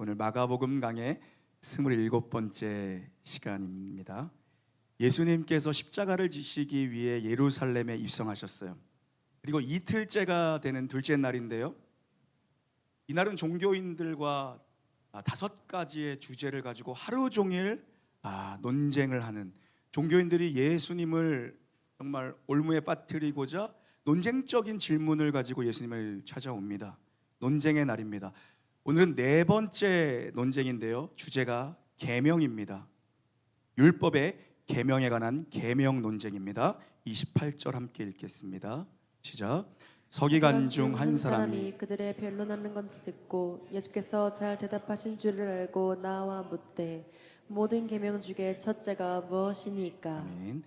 오늘 마가복음 강의 27번째 시간입니다. 예수님께서 십자가를 지시기 위해 예루살렘에 입성하셨어요. 그리고 이틀째가 되는 둘째 날인데요, 이날은 종교인들과 5가지의 주제를 가지고 하루 종일 논쟁을 하는, 종교인들이 예수님을 정말 올무에 빠뜨리고자 논쟁적인 질문을 가지고 예수님을 찾아옵니다. 논쟁의 날입니다. 오늘은 4번째 논쟁인데요, 주제가 계명입니다. 율법의 계명에 관한 계명 논쟁입니다. 28절 함께 읽겠습니다. 시작. 서기관 중 한 사람이 그들의 변론하는 것을 듣고 예수께서 잘 대답하신 줄을 알고 나와 묻되 모든 계명 중에 첫째가 무엇이니까? 아멘.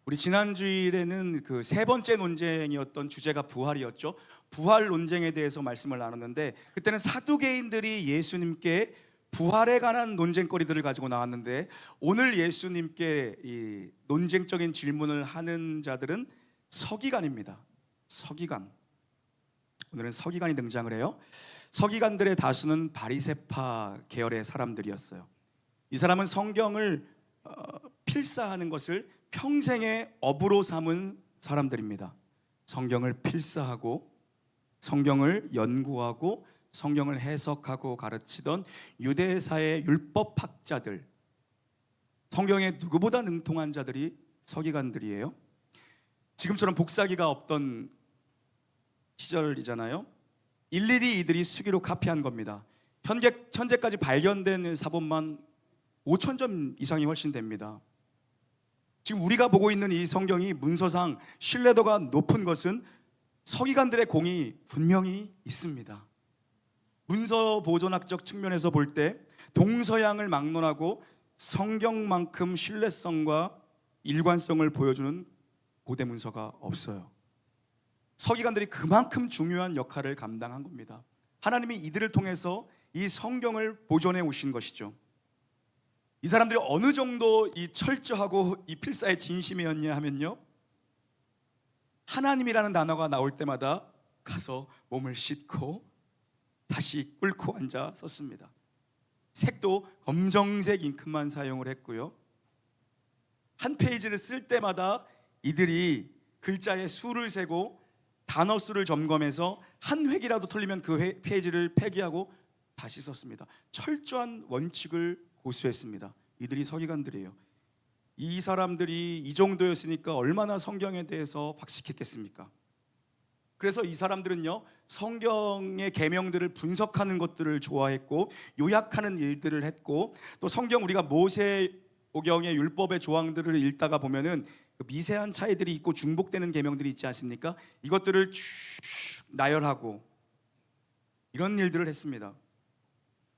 우리 지난 주일에는 그 3번째 논쟁이었던 주제가 부활이었죠. 부활 논쟁에 대해서 말씀을 나눴는데, 그때는 사두개인들이 예수님께 부활에 관한 논쟁거리들을 가지고 나왔는데, 오늘 예수님께 이 논쟁적인 질문을 하는 자들은 서기관입니다. 서기관. 오늘은 서기관이 등장을 해요. 서기관들의 다수는 바리새파 계열의 사람들이었어요. 이 사람은 성경을 필사하는 것을 평생의 업으로 삼은 사람들입니다. 성경을 필사하고 성경을 연구하고 성경을 해석하고 가르치던 유대사의 율법학자들, 성경에 누구보다 능통한 자들이 서기관들이에요. 지금처럼 복사기가 없던 시절이잖아요. 일일이 이들이 수기로 카피한 겁니다. 현재까지 발견된 사본만 5,000점 이상이 훨씬 됩니다. 지금 우리가 보고 있는 이 성경이 문서상 신뢰도가 높은 것은 서기관들의 공이 분명히 있습니다. 문서 보존학적 측면에서 볼 때 동서양을 막론하고 성경만큼 신뢰성과 일관성을 보여주는 고대 문서가 없어요. 서기관들이 그만큼 중요한 역할을 감당한 겁니다. 하나님이 이들을 통해서 이 성경을 보존해 오신 것이죠. 이 사람들이 어느 정도 이 철저하고 이 필사의 진심이었냐 하면요, 하나님이라는 단어가 나올 때마다 가서 몸을 씻고 다시 꿇고 앉아 섰습니다. 색도 검정색 잉크만 사용을 했고요, 한 페이지를 쓸 때마다 이들이 글자의 수를 세고 단어 수를 점검해서 한 획이라도 틀리면 그 페이지를 폐기하고 다시 썼습니다. 철저한 원칙을 고수했습니다. 이들이 서기관들이에요. 이 사람들이 이 정도였으니까 얼마나 성경에 대해서 박식했겠습니까? 그래서 이 사람들은요, 성경의 계명들을 분석하는 것들을 좋아했고 요약하는 일들을 했고, 또 성경, 우리가 모세오경의 율법의 조항들을 읽다가 보면은 미세한 차이들이 있고 중복되는 계명들이 있지 않습니까? 이것들을 쭉 나열하고 이런 일들을 했습니다.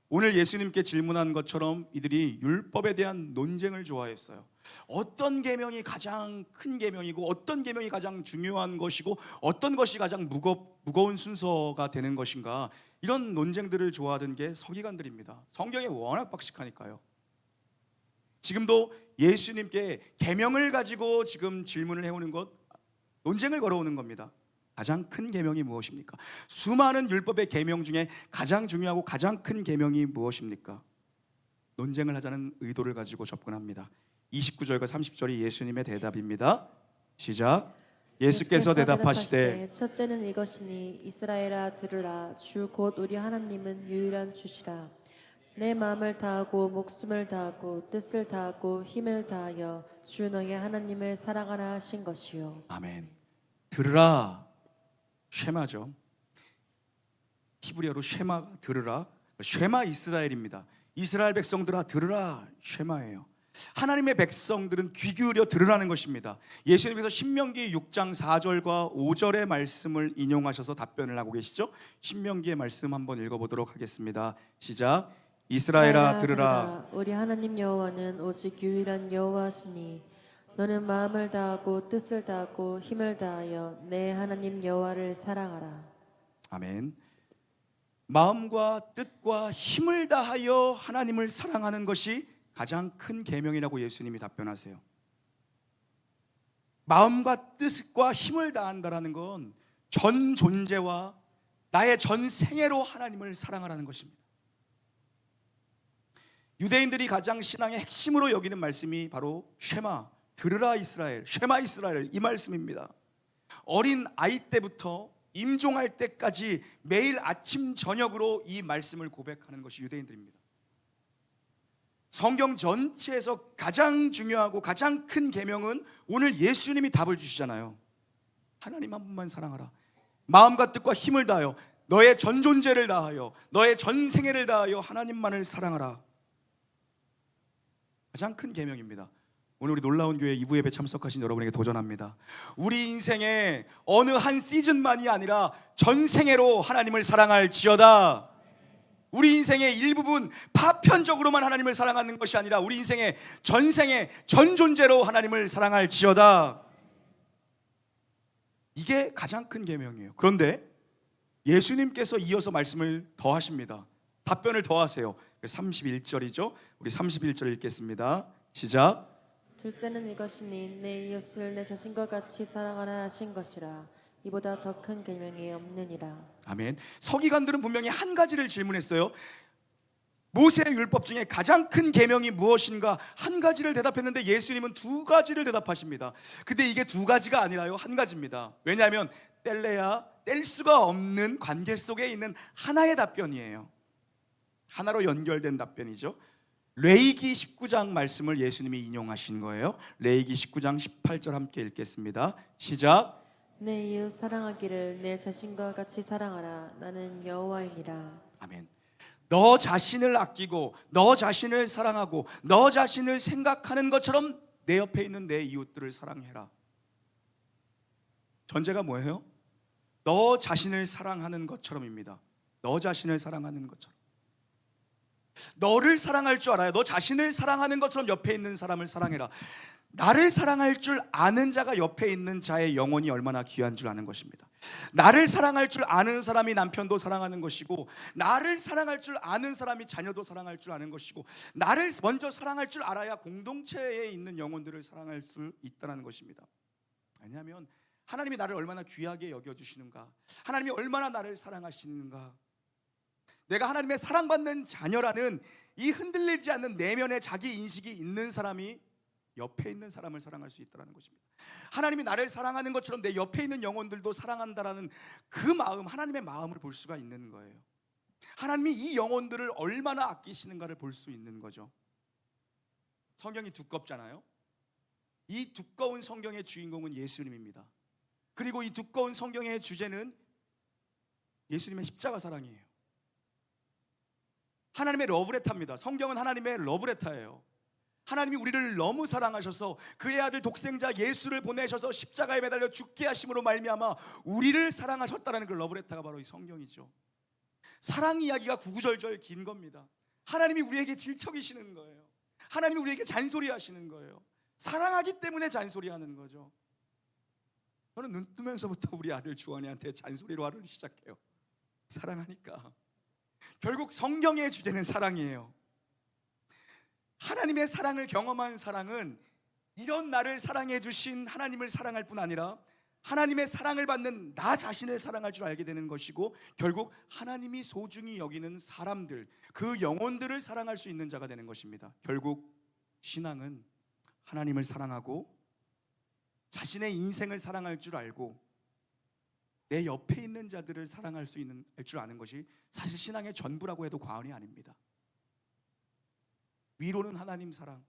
오늘 예수님께 질문한 것처럼 이들이 율법에 대한 논쟁을 좋아했어요. 어떤 계명이 가장 큰 계명이고 어떤 계명이 가장 중요한 것이고 어떤 것이 가장 무거운 순서가 되는 것인가, 이런 논쟁들을 좋아하던 게 서기관들입니다. 성경에 워낙 박식하니까요. 지금도 예수님께 계명을 가지고 지금 질문을 해오는 것, 논쟁을 걸어오는 겁니다. 가장 큰 계명이 무엇입니까? 수많은 율법의 계명 중에 가장 중요하고 가장 큰 계명이 무엇입니까? 논쟁을 하자는 의도를 가지고 접근합니다. 29절과 30절이 예수님의 대답입니다. 시작. 예수께서 대답하시되 첫째는 이것이니 이스라엘아 들으라. 주 곧 우리 하나님은 유일한 주시라. 내 마음을 다하고 목숨을 다하고 뜻을 다하고 힘을 다하여 주 너의 하나님을 사랑하라 하신 것이요. 아멘. 들으라. 쉐마죠. 히브리어로 쉐마가 들으라. 쉐마 이스라엘입니다. 이스라엘 백성들아 들으라. 쉐마예요. 하나님의 백성들은 귀 기울여 들으라는 것입니다. 예수님께서 신명기 6장 4절과 5절의 말씀을 인용하셔서 답변을 하고 계시죠. 신명기의 말씀 한번 읽어보도록 하겠습니다. 시작. 이스라엘아 들으라. 우리 하나님 여호와는 오직 유일한 여호와시니 너는 마음을 다하고 뜻을 다하고 힘을 다하여 내 하나님 여호와를 사랑하라. 아멘. 마음과 뜻과 힘을 다하여 하나님을 사랑하는 것이 가장 큰 계명이라고 예수님이 답변하세요. 마음과 뜻과 힘을 다한다라는 건 전 존재와 나의 전 생애로 하나님을 사랑하라는 것입니다. 유대인들이 가장 신앙의 핵심으로 여기는 말씀이 바로 쉐마, 들으라 이스라엘, 쉐마 이스라엘, 이 말씀입니다. 어린 아이 때부터 임종할 때까지 매일 아침 저녁으로 이 말씀을 고백하는 것이 유대인들입니다. 성경 전체에서 가장 중요하고 가장 큰 계명은 오늘 예수님이 답을 주시잖아요. 하나님 한 분만 사랑하라. 마음과 뜻과 힘을 다하여, 너의 전 존재를 다하여, 너의 전 생애를 다하여 하나님만을 사랑하라. 가장 큰 계명입니다. 오늘 우리 놀라운 교회 2부 예배 참석하신 여러분에게 도전합니다. 우리 인생의 어느 한 시즌만이 아니라 전생애로 하나님을 사랑할지어다. 우리 인생의 일부분 파편적으로만 하나님을 사랑하는 것이 아니라 우리 인생의 전생애 전 존재로 하나님을 사랑할지어다. 이게 가장 큰 계명이에요. 그런데 예수님께서 이어서 말씀을 더하십니다. 답변을 더하세요. 31절이죠. 우리 31절 읽겠습니다. 시작. 둘째는 이것이니 내 이웃을 내 자신과 같이 사랑하라 하신 것이라. 이보다 더 큰 계명이 없느니라. 아멘. 서기관들은 분명히 한 가지를 질문했어요. 모세의 율법 중에 가장 큰 계명이 무엇인가 한 가지를 대답했는데 예수님은 두 가지를 대답하십니다. 근데 이게 두 가지가 아니라요, 한 가지입니다. 왜냐하면 뗄래야 뗄 수가 없는 관계 속에 있는 하나의 답변이에요. 하나로 연결된 답변이죠. 레위기 19장 말씀을 예수님이 인용하신 거예요. 레위기 19장 18절 함께 읽겠습니다. 시작. 내 이웃 사랑하기를 내 자신과 같이 사랑하라. 나는 여호와이니라. 아멘. 너 자신을 아끼고 너 자신을 사랑하고 너 자신을 생각하는 것처럼 내 옆에 있는 내 이웃들을 사랑해라. 전제가 뭐예요? 너 자신을 사랑하는 것처럼입니다. 너 자신을 사랑하는 것처럼. 너를 사랑할 줄 알아요. 너 자신을 사랑하는 것처럼 옆에 있는 사람을 사랑해라. 나를 사랑할 줄 아는 자가 옆에 있는 자의 영혼이 얼마나 귀한 줄 아는 것입니다. 나를 사랑할 줄 아는 사람이 남편도 사랑하는 것이고, 나를 사랑할 줄 아는 사람이 자녀도 사랑할 줄 아는 것이고, 나를 먼저 사랑할 줄 알아야 공동체에 있는 영혼들을 사랑할 수 있다는 것입니다. 왜냐하면 하나님이 나를 얼마나 귀하게 여겨주시는가, 하나님이 얼마나 나를 사랑하시는가, 내가 하나님의 사랑받는 자녀라는 이 흔들리지 않는 내면의 자기 인식이 있는 사람이 옆에 있는 사람을 사랑할 수 있다는 것입니다. 하나님이 나를 사랑하는 것처럼 내 옆에 있는 영혼들도 사랑한다라는 그 마음, 하나님의 마음을 볼 수가 있는 거예요. 하나님이 이 영혼들을 얼마나 아끼시는가를 볼 수 있는 거죠. 성경이 두껍잖아요. 이 두꺼운 성경의 주인공은 예수님입니다. 그리고 이 두꺼운 성경의 주제는 예수님의 십자가 사랑이에요. 하나님의 러브레터입니다. 성경은 하나님의 러브레터예요. 하나님이 우리를 너무 사랑하셔서 그의 아들 독생자 예수를 보내셔서 십자가에 매달려 죽게 하심으로 말미암아 우리를 사랑하셨다는 그 러브레터가 바로 이 성경이죠. 사랑 이야기가 구구절절 긴 겁니다. 하나님이 우리에게 질척이시는 거예요. 하나님이 우리에게 잔소리하시는 거예요. 사랑하기 때문에 잔소리하는 거죠. 저는 눈 뜨면서부터 우리 아들 주원이한테 잔소리로 하루를 시작해요. 사랑하니까. 결국 성경의 주제는 사랑이에요. 하나님의 사랑을 경험한 사랑은 이런 나를 사랑해 주신 하나님을 사랑할 뿐 아니라 하나님의 사랑을 받는 나 자신을 사랑할 줄 알게 되는 것이고, 결국 하나님이 소중히 여기는 사람들, 그 영혼들을 사랑할 수 있는 자가 되는 것입니다. 결국 신앙은 하나님을 사랑하고 자신의 인생을 사랑할 줄 알고 내 옆에 있는 자들을 사랑할 수 있는 줄 아는 것이 사실 신앙의 전부라고 해도 과언이 아닙니다. 위로는 하나님 사랑,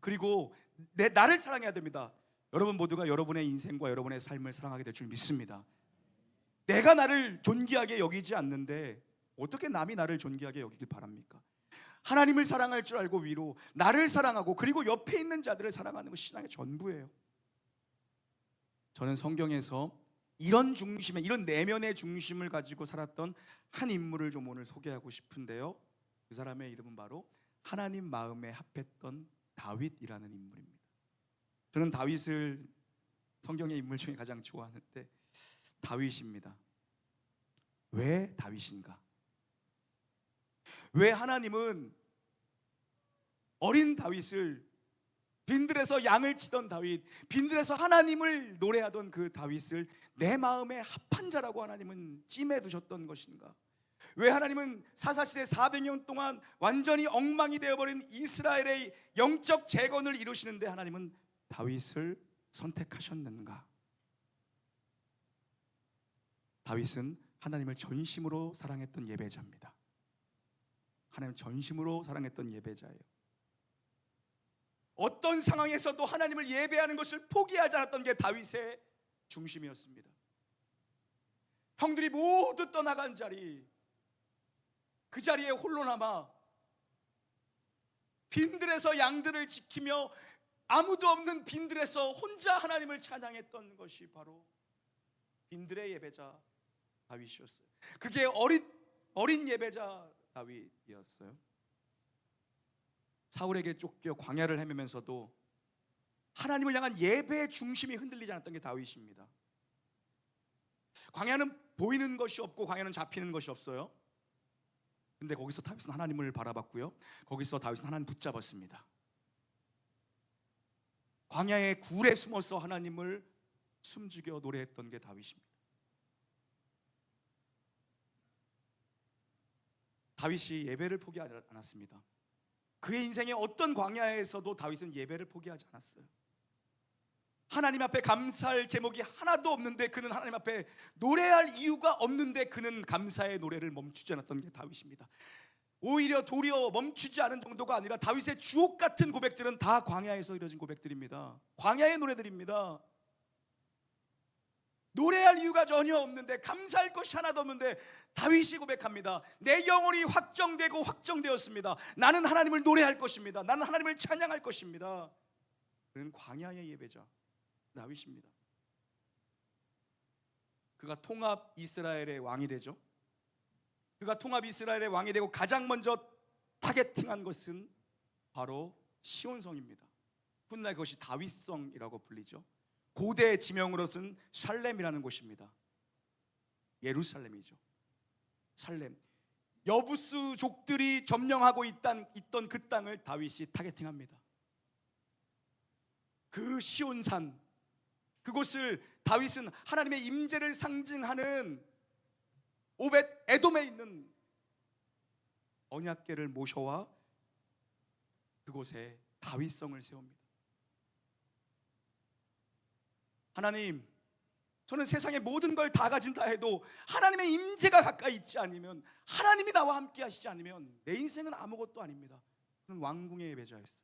그리고 나를 사랑해야 됩니다. 여러분 모두가 여러분의 인생과 여러분의 삶을 사랑하게 될 줄 믿습니다. 내가 나를 존귀하게 여기지 않는데 어떻게 남이 나를 존귀하게 여기길 바랍니까? 하나님을 사랑할 줄 알고 위로, 나를 사랑하고 그리고 옆에 있는 자들을 사랑하는 것이 신앙의 전부예요. 저는 성경에서 이런 중심의, 이런 내면의 중심을 가지고 살았던 한 인물을 좀 오늘 소개하고 싶은데요, 그 사람의 이름은 바로 하나님 마음에 합했던 다윗이라는 인물입니다. 저는 다윗을 성경의 인물 중에 가장 좋아하는데 다윗입니다. 왜 다윗인가? 왜 하나님은 어린 다윗을, 빈들에서 양을 치던 다윗, 빈들에서 하나님을 노래하던 그 다윗을 내 마음에 합한 자라고 하나님은 찜해 두셨던 것인가? 왜 하나님은 사사시대 400년 동안 완전히 엉망이 되어버린 이스라엘의 영적 재건을 이루시는데 하나님은 다윗을 선택하셨는가? 다윗은 하나님을 전심으로 사랑했던 예배자입니다. 하나님을 전심으로 사랑했던 예배자예요. 어떤 상황에서도 하나님을 예배하는 것을 포기하지 않았던 게 다윗의 중심이었습니다. 형들이 모두 떠나간 자리, 그 자리에 홀로 남아 빈들에서 양들을 지키며 아무도 없는 빈들에서 혼자 하나님을 찬양했던 것이 바로 빈들의 예배자 다윗이었어요. 그게 어린 예배자 다윗이었어요. 사울에게 쫓겨 광야를 헤매면서도 하나님을 향한 예배의 중심이 흔들리지 않았던 게 다윗입니다. 광야는 보이는 것이 없고 광야는 잡히는 것이 없어요. 근데 거기서 다윗은 하나님을 바라봤고요, 거기서 다윗은 하나님 붙잡았습니다. 광야의 굴에 숨어서 하나님을 숨죽여 노래했던 게 다윗입니다. 다윗이 예배를 포기하지 않았습니다. 그의 인생의 어떤 광야에서도 다윗은 예배를 포기하지 않았어요. 하나님 앞에 감사할 제목이 하나도 없는데 그는 하나님 앞에 노래할 이유가 없는데 그는 감사의 노래를 멈추지 않았던 게 다윗입니다. 오히려 도리어 멈추지 않은 정도가 아니라 다윗의 주옥 같은 고백들은 다 광야에서 이뤄진 고백들입니다. 광야의 노래들입니다. 노래할 이유가 전혀 없는데, 감사할 것이 하나도 없는데 다윗이 고백합니다. 내 영혼이 확정되고 확정되었습니다. 나는 하나님을 노래할 것입니다. 나는 하나님을 찬양할 것입니다. 그는 광야의 예배자 다윗입니다. 그가 통합 이스라엘의 왕이 되죠. 그가 통합 이스라엘의 왕이 되고 가장 먼저 타겟팅한 것은 바로 시온성입니다. 훗날 그것이 다윗성이라고 불리죠. 고대 지명으로는 살렘이라는 곳입니다. 예루살렘이죠. 살렘. 여부스족들이 점령하고 있던 그 땅을 다윗이 타겟팅합니다. 그 시온산, 그곳을 다윗은 하나님의 임재를 상징하는 오벳 에돔에 있는 언약궤를 모셔와 그곳에 다윗성을 세웁니다. 하나님, 저는 세상의 모든 걸 다 가진다 해도 하나님의 임재가 가까이 있지 않으면, 하나님이 나와 함께 하시지 않으면 내 인생은 아무것도 아닙니다. 저는 왕궁의 예배자였어요.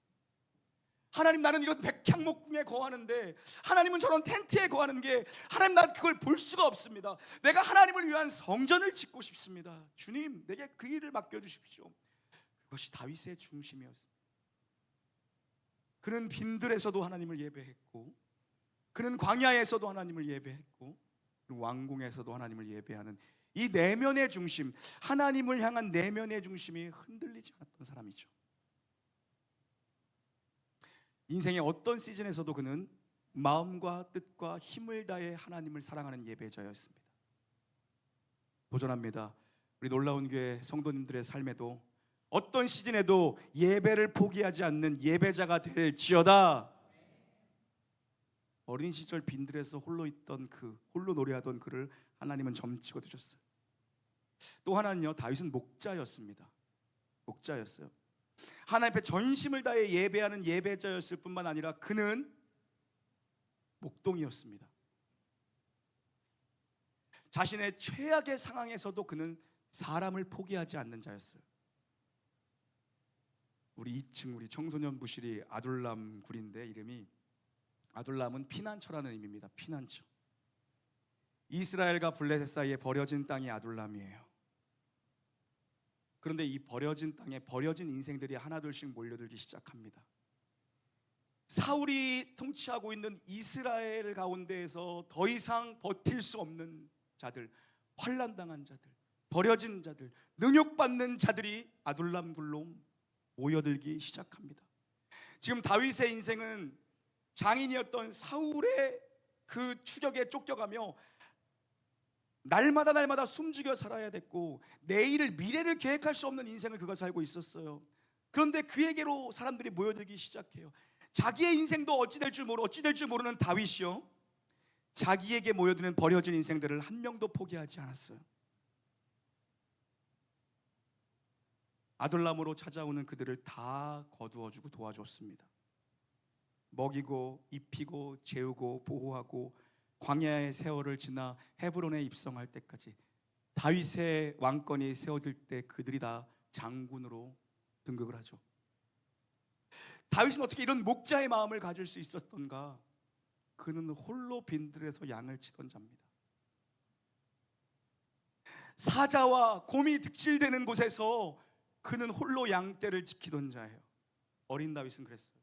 하나님, 나는 이런 백향목궁에 거하는데 하나님은 저런 텐트에 거하는 게, 하나님, 난 그걸 볼 수가 없습니다. 내가 하나님을 위한 성전을 짓고 싶습니다. 주님, 내게 그 일을 맡겨주십시오. 그것이 다윗의 중심이었습니다. 그는 빈들에서도 하나님을 예배했고, 그는 광야에서도 하나님을 예배했고, 왕궁에서도 하나님을 예배하는 이 내면의 중심, 하나님을 향한 내면의 중심이 흔들리지 않았던 사람이죠. 인생의 어떤 시즌에서도 그는 마음과 뜻과 힘을 다해 하나님을 사랑하는 예배자였습니다. 도전합니다. 우리 놀라운 교회 성도님들의 삶에도 어떤 시즌에도 예배를 포기하지 않는 예배자가 될지어다. 어린 시절 빈들에서 홀로 노래하던 그를 하나님은 점치고 드셨어요. 또 하나는요, 다윗은 목자였습니다. 목자였어요. 하나님 앞에 전심을 다해 예배하는 예배자였을 뿐만 아니라 그는 목동이었습니다. 자신의 최악의 상황에서도 그는 사람을 포기하지 않는 자였어요. 우리 2층 우리 청소년 부실이 아둘람 굴인데, 이름이 아둘람은 피난처라는 의미입니다. 피난처. 이스라엘과 블레셋 사이에 버려진 땅이 아둘람이에요. 그런데 이 버려진 땅에 버려진 인생들이 하나둘씩 몰려들기 시작합니다. 사울이 통치하고 있는 이스라엘 가운데에서 더 이상 버틸 수 없는 자들, 환난당한 자들, 버려진 자들, 능욕받는 자들이 아둘람 굴로 모여들기 시작합니다. 지금 다윗의 인생은 장인이었던 사울의 그 추격에 쫓겨가며 날마다 숨죽여 살아야 됐고, 내일을, 미래를 계획할 수 없는 인생을 그가 살고 있었어요. 그런데 그에게로 사람들이 모여들기 시작해요. 자기의 인생도 어찌 될 줄 모르는 다윗이요, 자기에게 모여드는 버려진 인생들을 한 명도 포기하지 않았어요. 아둘람으로 찾아오는 그들을 다 거두어주고 도와줬습니다. 먹이고 입히고 재우고 보호하고 광야의 세월을 지나 헤브론에 입성할 때까지 다윗의 왕권이 세워질 때 그들이 다 장군으로 등극을 하죠. 다윗은 어떻게 이런 목자의 마음을 가질 수 있었던가? 그는 홀로 빈들에서 양을 치던 자입니다. 사자와 곰이 득실되는 곳에서 그는 홀로 양떼를 지키던 자예요. 어린 다윗은 그랬어요.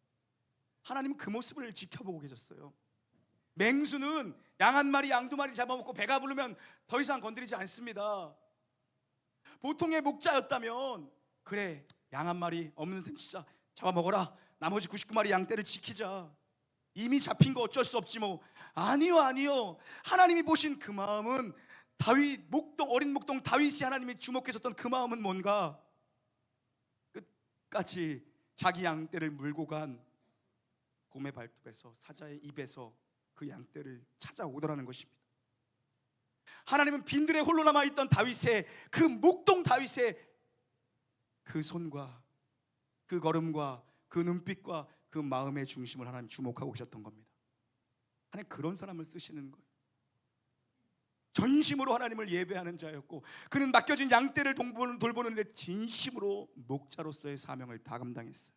하나님은 그 모습을 지켜보고 계셨어요. 맹수는 양 한 마리, 양 두 마리 잡아먹고 배가 부르면 더 이상 건드리지 않습니다. 보통의 목자였다면 그래, 양 한 마리 없는 셈 치자, 잡아먹어라, 나머지 99마리 양떼를 지키자. 이미 잡힌 거 어쩔 수 없지 뭐. 아니요. 하나님이 보신 그 마음은, 다윗 목동, 어린 목동 다윗이 하나님이 주목하셨던 그 마음은 뭔가? 끝까지 자기 양떼를 물고 간 곰의 발톱에서, 사자의 입에서 그 양떼를 찾아오더라는 것입니다. 하나님은 빈들에 홀로 남아있던 다윗의, 그 목동 다윗의 그 손과 그 걸음과 그 눈빛과 그 마음의 중심을 하나님 주목하고 계셨던 겁니다. 하나님 그런 사람을 쓰시는 거예요. 전심으로 하나님을 예배하는 자였고, 그는 맡겨진 양떼를 돌보는 데 진심으로 목자로서의 사명을 다 감당했어요.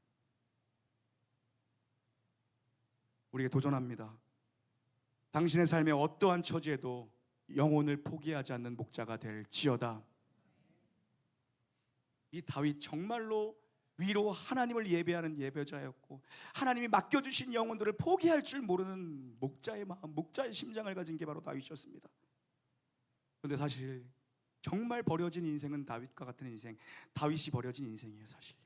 우리에게 도전합니다. 당신의 삶의 어떠한 처지에도 영혼을 포기하지 않는 목자가 될지어다. 이 다윗 정말로 위로 하나님을 예배하는 예배자였고, 하나님이 맡겨주신 영혼들을 포기할 줄 모르는 목자의 마음, 목자의 심장을 가진 게 바로 다윗이었습니다. 그런데 사실 정말 버려진 인생은 다윗과 같은 인생, 다윗이 버려진 인생이에요. 사실요.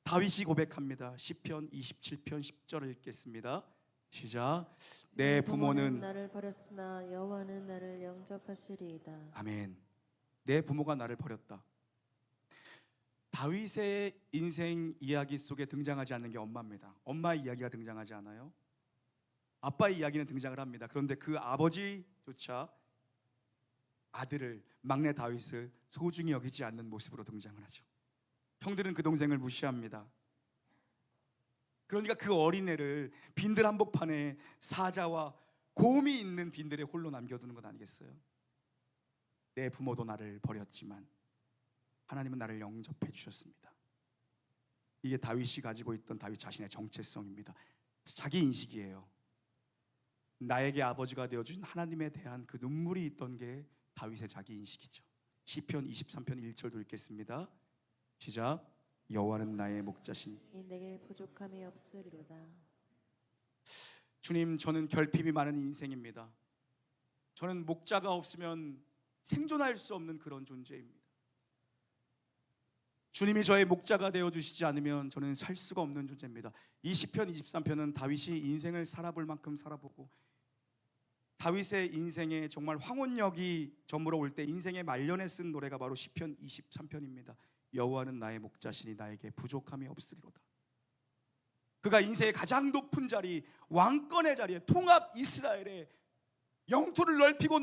다윗이 고백합니다. 시편 27편 10절을 읽겠습니다. 시작. 내 부모는 나를 버렸으나 여호와는 나를 영접하시리이다. 아멘. 내 부모가 나를 버렸다. 다윗의 인생 이야기 속에 등장하지 않는 게 엄마입니다. 엄마의 이야기가 등장하지 않아요. 아빠의 이야기는 등장을 합니다. 그런데 그 아버지조차 아들을, 막내 다윗을 소중히 여기지 않는 모습으로 등장을 하죠. 형들은 그 동생을 무시합니다. 그러니까 그 어린애를 빈들 한복판에 사자와 곰이 있는 빈들에 홀로 남겨두는 것 아니겠어요? 내 부모도 나를 버렸지만 하나님은 나를 영접해 주셨습니다. 이게 다윗이 가지고 있던 다윗 자신의 정체성입니다. 자기 인식이에요. 나에게 아버지가 되어준 하나님에 대한 그 눈물이 있던 게 다윗의 자기 인식이죠. 시편 23편 1절도 읽겠습니다. 시작. 여호와는 나의 목자시니 내게 부족함이 없으리로다. 주님, 저는 결핍이 많은 인생입니다. 저는 목자가 없으면 생존할 수 없는 그런 존재입니다. 주님이 저의 목자가 되어주시지 않으면 저는 살 수가 없는 존재입니다. 이 시편 23편은 다윗이 인생을 살아볼 만큼 살아보고, 다윗의 인생에 정말 황혼역이 저물어 올 때 인생의 말년에 쓴 노래가 바로 시편 23편입니다. 여호와는 나의 목자시니 나에게 부족함이 없으리로다. 그가 인생의 가장 높은 자리, 왕권의 자리에, 통합 이스라엘의 영토를 넓히고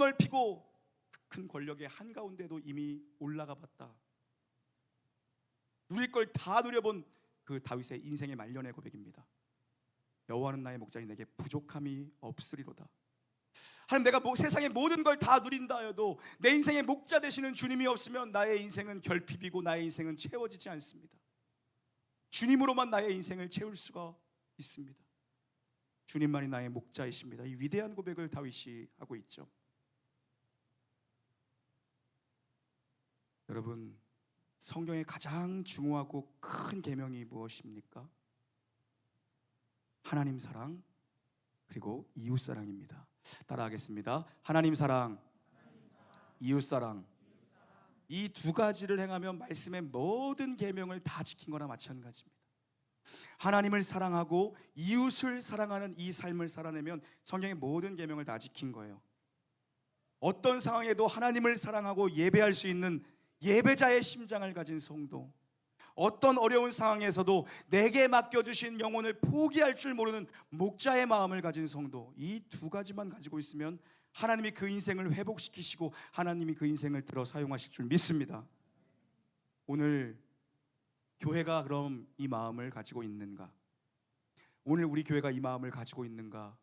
그 큰 권력의 한가운데도 이미 올라가 봤다. 누릴 걸 다 누려본 그 다윗의 인생의 말년의 고백입니다. 여호와는 나의 목자니 내게 부족함이 없으리로다. 하나님, 내가 세상의 모든 걸 다 누린다 해도 내 인생의 목자 되시는 주님이 없으면 나의 인생은 결핍이고 나의 인생은 채워지지 않습니다. 주님으로만 나의 인생을 채울 수가 있습니다. 주님만이 나의 목자이십니다. 이 위대한 고백을 다윗이 하고 있죠. 여러분, 성경의 가장 중요하고 큰 계명이 무엇입니까? 하나님 사랑, 그리고 이웃 사랑입니다. 따라하겠습니다. 하나님 사랑, 이웃 사랑. 이 두 가지를 행하면 말씀의 모든 계명을 다 지킨 거나 마찬가지입니다. 하나님을 사랑하고 이웃을 사랑하는 이 삶을 살아내면 성경의 모든 계명을 다 지킨 거예요. 어떤 상황에도 하나님을 사랑하고 예배할 수 있는 예배자의 심장을 가진 성도, 어떤 어려운 상황에서도 내게 맡겨주신 영혼을 포기할 줄 모르는 목자의 마음을 가진 성도, 이 두 가지만 가지고 있으면 하나님이 그 인생을 회복시키시고 하나님이 그 인생을 들어 사용하실 줄 믿습니다. 오늘 교회가 그럼 이 마음을 가지고 있는가? 오늘 우리 교회가 이 마음을 가지고 있는가?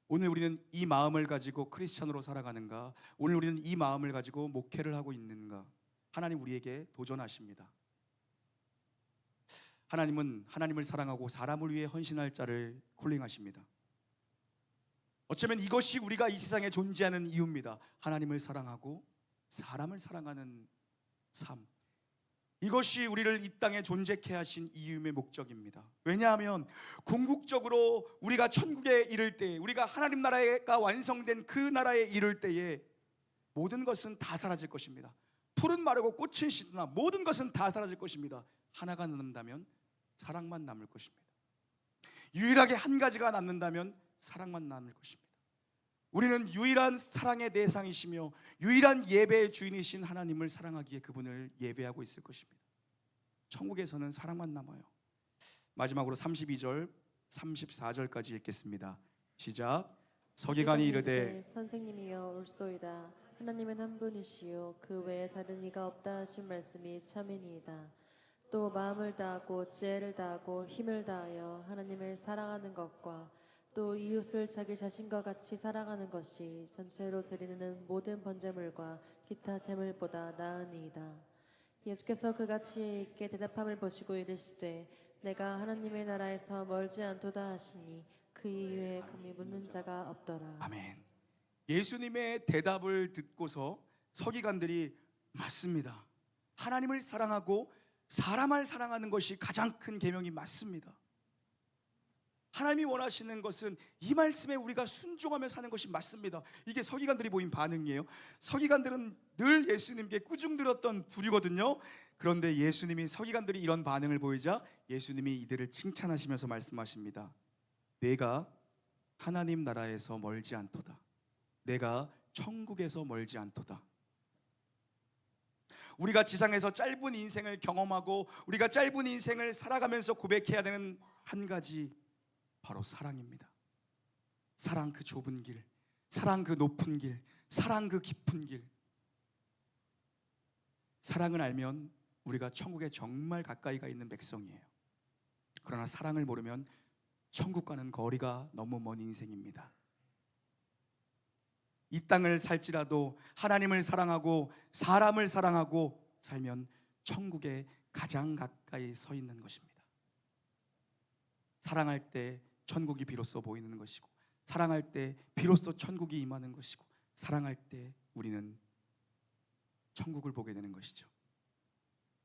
오늘 우리는 이 마음을 가지고 크리스천으로 살아가는가? 오늘 우리는 이 마음을 가지고 목회를 하고 있는가? 하나님 우리에게 도전하십니다. 하나님은 하나님을 사랑하고 사람을 위해 헌신할 자를 콜링하십니다. 어쩌면 이것이 우리가 이 세상에 존재하는 이유입니다. 하나님을 사랑하고 사람을 사랑하는 삶. 이것이 우리를 이 땅에 존재케 하신 이유의 목적입니다. 왜냐하면 궁극적으로 우리가 천국에 이를 때, 우리가 하나님 나라가 완성된 그 나라에 이를 때에 모든 것은 다 사라질 것입니다. 풀은 마르고 꽃은 시드나 모든 것은 다 사라질 것입니다. 하나가 남는다면 사랑만 남을 것입니다. 유일하게 한 가지가 남는다면 사랑만 남을 것입니다. 우리는 유일한 사랑의 대상이시며 유일한 예배의 주인이신 하나님을 사랑하기에 그분을 예배하고 있을 것입니다. 천국에서는 사랑만 남아요. 마지막으로 32절 34절까지 읽겠습니다. 시작. 서기관이 이르되 선생님이여 올소이다. 하나님은 한 분이시요 그 외에 다른 이가 없다 하신 말씀이 참이니이다. 또 마음을 다하고 지혜를 다하고 힘을 다하여 하나님을 사랑하는 것과 또 이웃을 자기 자신과 같이 사랑하는 것이 전체로 드리는 모든 번제물과 기타 제물보다 나으니이다. 예수께서 그같이 있게 대답함을 보시고 이르시되 내가 하나님의 나라에서 멀지 않도다 하시니 그 이유에 감히 묻는 자가 없더라. 아멘. 예수님의 대답을 듣고서 서기관들이 맞습니다. 하나님을 사랑하고 사람을 사랑하는 것이 가장 큰 계명이 맞습니다. 하나님이 원하시는 것은 이 말씀에 우리가 순종하며 사는 것이 맞습니다. 이게 서기관들이 보인 반응이에요. 서기관들은 늘 예수님께 꾸중들었던 부류거든요. 그런데 예수님이 서기관들이 이런 반응을 보이자 예수님이 이들을 칭찬하시면서 말씀하십니다. 내가 하나님 나라에서 멀지 않도다. 내가 천국에서 멀지 않도다. 우리가 지상에서 짧은 인생을 경험하고 우리가 짧은 인생을 살아가면서 고백해야 되는 한 가지, 바로 사랑입니다. 사랑 그 좁은 길, 사랑 그 높은 길, 사랑 그 깊은 길. 사랑을 알면 우리가 천국에 정말 가까이가 있는 백성이에요. 그러나 사랑을 모르면 천국과는 거리가 너무 먼 인생입니다. 이 땅을 살지라도 하나님을 사랑하고 사람을 사랑하고 살면 천국에 가장 가까이 서 있는 것입니다. 사랑할 때 천국이 비로소 보이는 것이고, 사랑할 때 비로소 천국이 임하는 것이고, 사랑할 때 우리는 천국을 보게 되는 것이죠.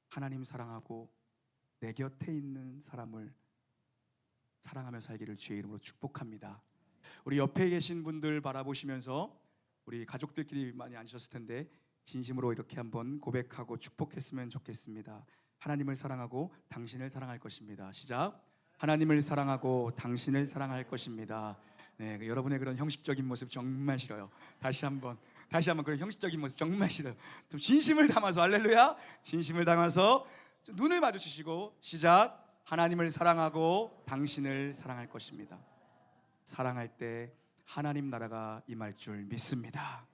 하나님 사랑하고 내 곁에 있는 사람을 사랑하며 살기를 주의 이름으로 축복합니다. 우리 옆에 계신 분들 바라보시면서 우리 가족들끼리 많이 앉으셨을 텐데 진심으로 이렇게 한번 고백하고 축복했으면 좋겠습니다. 하나님을 사랑하고 당신을 사랑할 것입니다. 시작. 하나님을 사랑하고 당신을 사랑할 것입니다. 네, 여러분의 그런 형식적인 모습 정말 싫어요. 다시 한번 그런 형식적인 모습 정말 싫어요. 좀 진심을 담아서, 할렐루야, 진심을 담아서 눈을 마주치시고 시작. 하나님을 사랑하고 당신을 사랑할 것입니다. 사랑할 때 하나님 나라가 임할 줄 믿습니다.